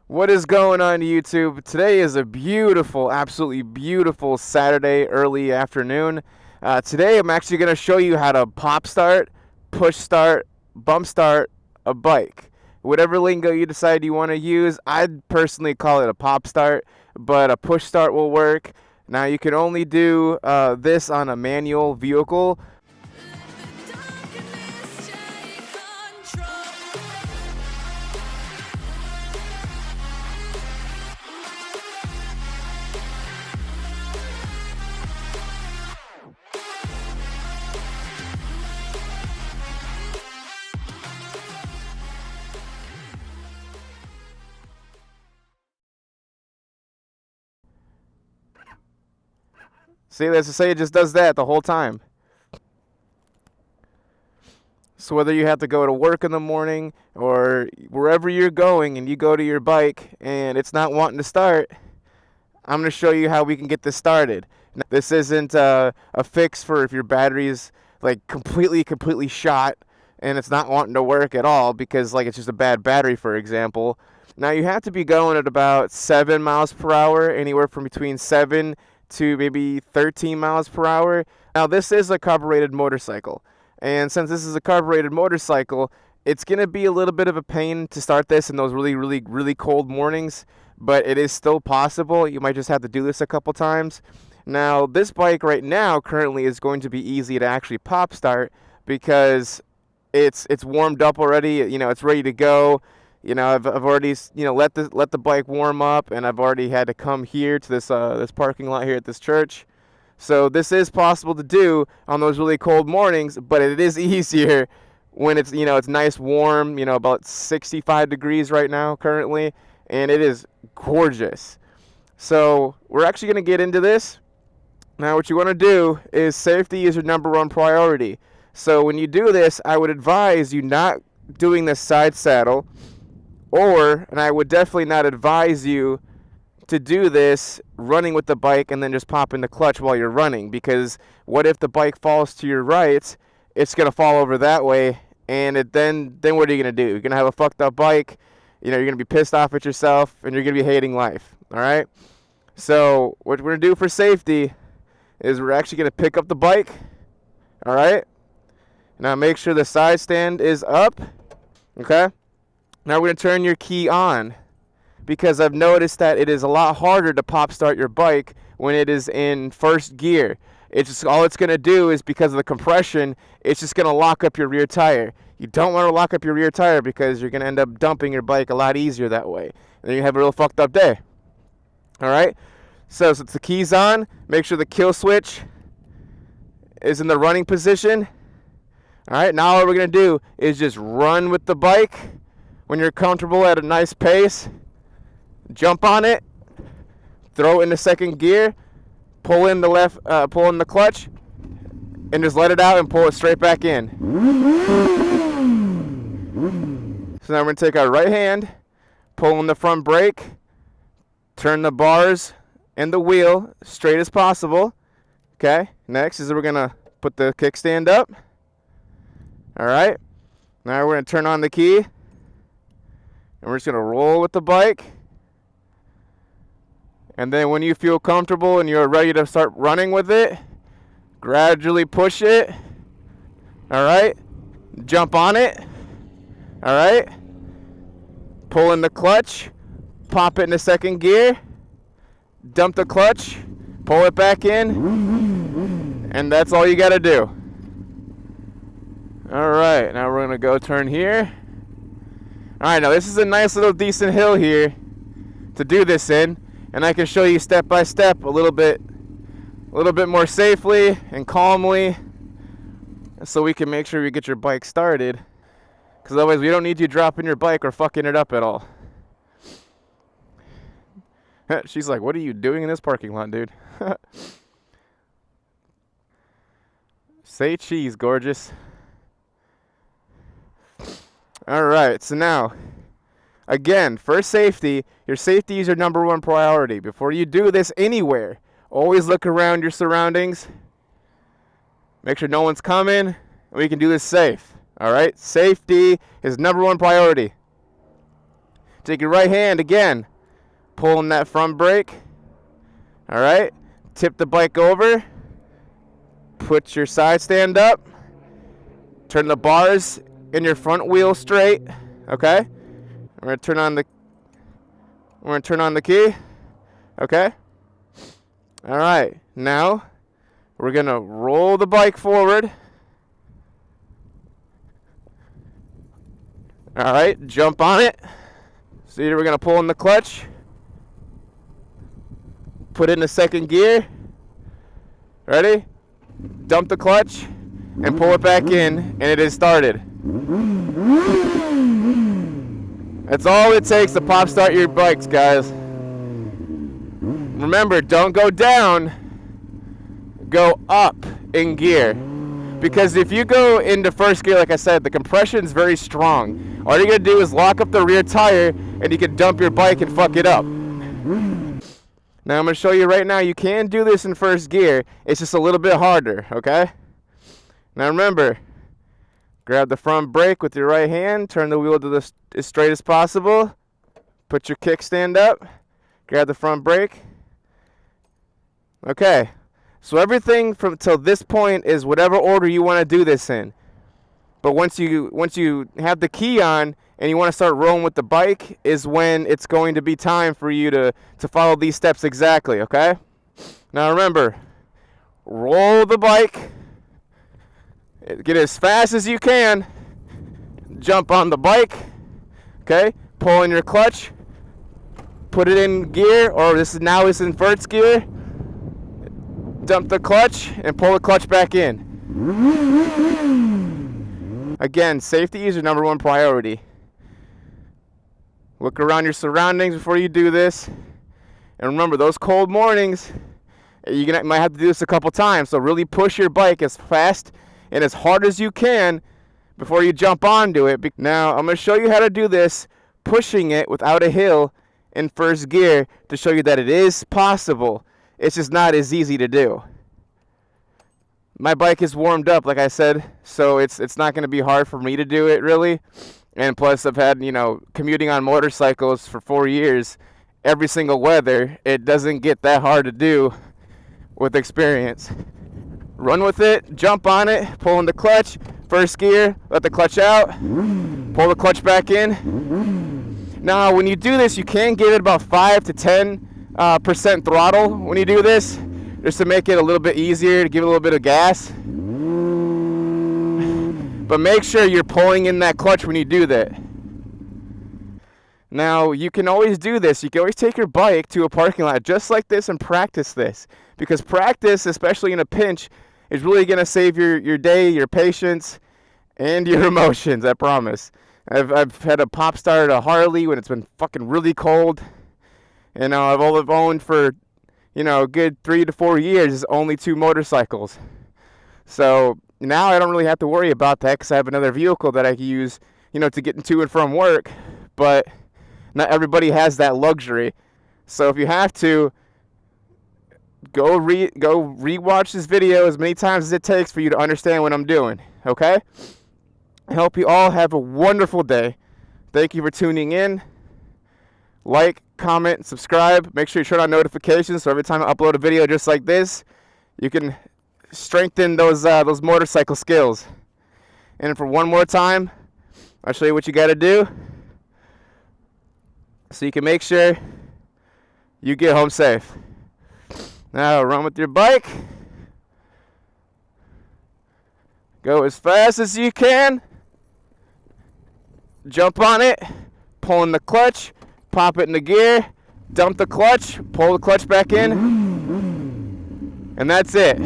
What is going on YouTube? Today is a beautiful, absolutely beautiful Saturday early afternoon. Today I'm actually going to show you how to pop start, push start, bump start a bike. Whatever lingo you decide you want to use, I'd personally call it a pop start, but a push start will work. Now you can only do this on a manual vehicle. See, let's just say it just does that the whole time. So whether you have to go to work in the morning or wherever you're going and you go to your bike and it's not wanting to start, I'm going to show you how we can get this started. Now, this isn't a fix for if your battery's like completely shot and it's not wanting to work at all because like it's just a bad battery, for example. Now you have to be going at about 7 miles per hour, anywhere from between 7 to maybe 13 miles per hour. Now this is a carbureted motorcycle. And since this is a carbureted motorcycle, it's going to be a little bit of a pain to start this in those really cold mornings, but it is still possible. You might just have to do this a couple times. Now, this bike right now currently is going to be easy to actually pop start because it's warmed up already. You know, it's ready to go. You know, I've already let the bike warm up, and I've already had to come here to this parking lot here at this church. So this is possible to do on those really cold mornings, but it is easier when it's it's nice warm, about 65 degrees right now currently, and it is gorgeous. So we're actually going to get into this. Now what you want to do is safety is your #1 priority. So when you do this, I would advise you not doing the side saddle, and I would definitely not advise you to do this running with the bike and then just popping the clutch while you're running, because what if the bike falls to your right? It's going to fall over that way, and then what are you going to do? You're going to have a fucked up bike. You're going to be pissed off at yourself, and you're going to be hating life. All right? So what we're going to do for safety is we're actually going to pick up the bike. All right? Now make sure the side stand is up. Okay? Now we're going to turn your key on, because I've noticed that it is a lot harder to pop start your bike when it is in first gear. It's just, all it's going to do is, because of the compression, it's just going to lock up your rear tire. You don't want to lock up your rear tire because you're going to end up dumping your bike a lot easier that way. And then you have a real fucked up day. All right? So since the key's on, make sure the kill switch is in the running position. All right? Now what we're going to do is just run with the bike when you're comfortable at a nice pace. Jump on it, throw it into second gear, pull in the clutch, and just let it out and pull it straight back in. So now we're going to take our right hand, pull in the front brake, turn the bars and the wheel straight as possible. Okay, next is we're going to put the kickstand up. All right, now we're going to turn on the key, and we're just going to roll with the bike. And then when you feel comfortable and you're ready to start running with it, gradually push it. All right? Jump on it. All right? Pull in the clutch. Pop it into second gear. Dump the clutch. Pull it back in. And that's all you got to do. All right. Now we're going to go turn here. All right. Now this is a nice little decent hill here to do this in. And I can show you step by step a little bit more safely and calmly, so we can make sure we get your bike started. Because otherwise we don't need you dropping your bike or fucking it up at all. She's like, what are you doing in this parking lot, dude? Say cheese, gorgeous. Alright, so now, again, for safety, your safety is your #1 priority. Before you do this anywhere, always look around your surroundings. Make sure no one's coming, and we can do this safe. All right? Safety is #1 priority. Take your right hand again, pulling that front brake. All right, tip the bike over, put your side stand up, turn the bars in your front wheel straight. Okay, we're gonna turn on the key. Okay. All right, now we're gonna roll the bike forward. All right, jump on it. So we're gonna pull in the clutch, put in the second gear. Ready? Dump the clutch and pull it back in, and it is started. That's all it takes to pop start your bikes, guys. Remember, don't go down, go up in gear. Because if you go into first gear, like I said, the compression is very strong. All you're going to do is lock up the rear tire, and you can dump your bike and fuck it up. Now I'm going to show you right now, you can do this in first gear. It's just a little bit harder, okay? Now remember, grab the front brake with your right hand, turn the wheel to as straight as possible, put your kickstand up, grab the front brake. Okay, so everything from till this point is whatever order you want to do this in. But once you have the key on and you want to start rolling with the bike is when it's going to be time for you to follow these steps exactly, okay? Now remember, roll the bike, get as fast as you can, jump on the bike, okay? Pull in your clutch, put it in gear, or this is now in first gear, dump the clutch and pull the clutch back in. Again, safety is your #1 priority. Look around your surroundings before you do this. And remember, those cold mornings, you might have to do this a couple times. So really push your bike as fast and as hard as you can before you jump onto it. Now, I'm going to show you how to do this, pushing it without a hill in first gear to show you that it is possible. It's just not as easy to do. My bike is warmed up, like I said, so it's not going to be hard for me to do it, really. And plus, I've had, commuting on motorcycles for 4 years, every single weather. It doesn't get that hard to do with experience. Run with it, jump on it, pull in the clutch, first gear, let the clutch out, pull the clutch back in. Now, when you do this, you can give it about 5 to 10% throttle when you do this, just to make it a little bit easier, to give it a little bit of gas. But make sure you're pulling in that clutch when you do that. Now, you can always do this. You can always take your bike to a parking lot just like this and practice this. Because practice, especially in a pinch, is really going to save your day, your patience, and your emotions, I promise. I've had a pop start a Harley when it's been fucking really cold. And I've only owned for, a good 3 to 4 years only 2 motorcycles. So now I don't really have to worry about that because I have another vehicle that I can use, to get to and from work. But not everybody has that luxury. So if you have to, go rewatch this video as many times as it takes for you to understand what I'm doing, okay? I hope you all have a wonderful day. Thank you for tuning in. Like, comment, subscribe. Make sure you turn on notifications so every time I upload a video just like this, you can strengthen those motorcycle skills. And for one more time, I'll show you what you got to do so you can make sure you get home safe. Now run with your bike. Go as fast as you can. Jump on it. Pull in the clutch. Pop it in the gear. Dump the clutch. Pull the clutch back in. And that's it.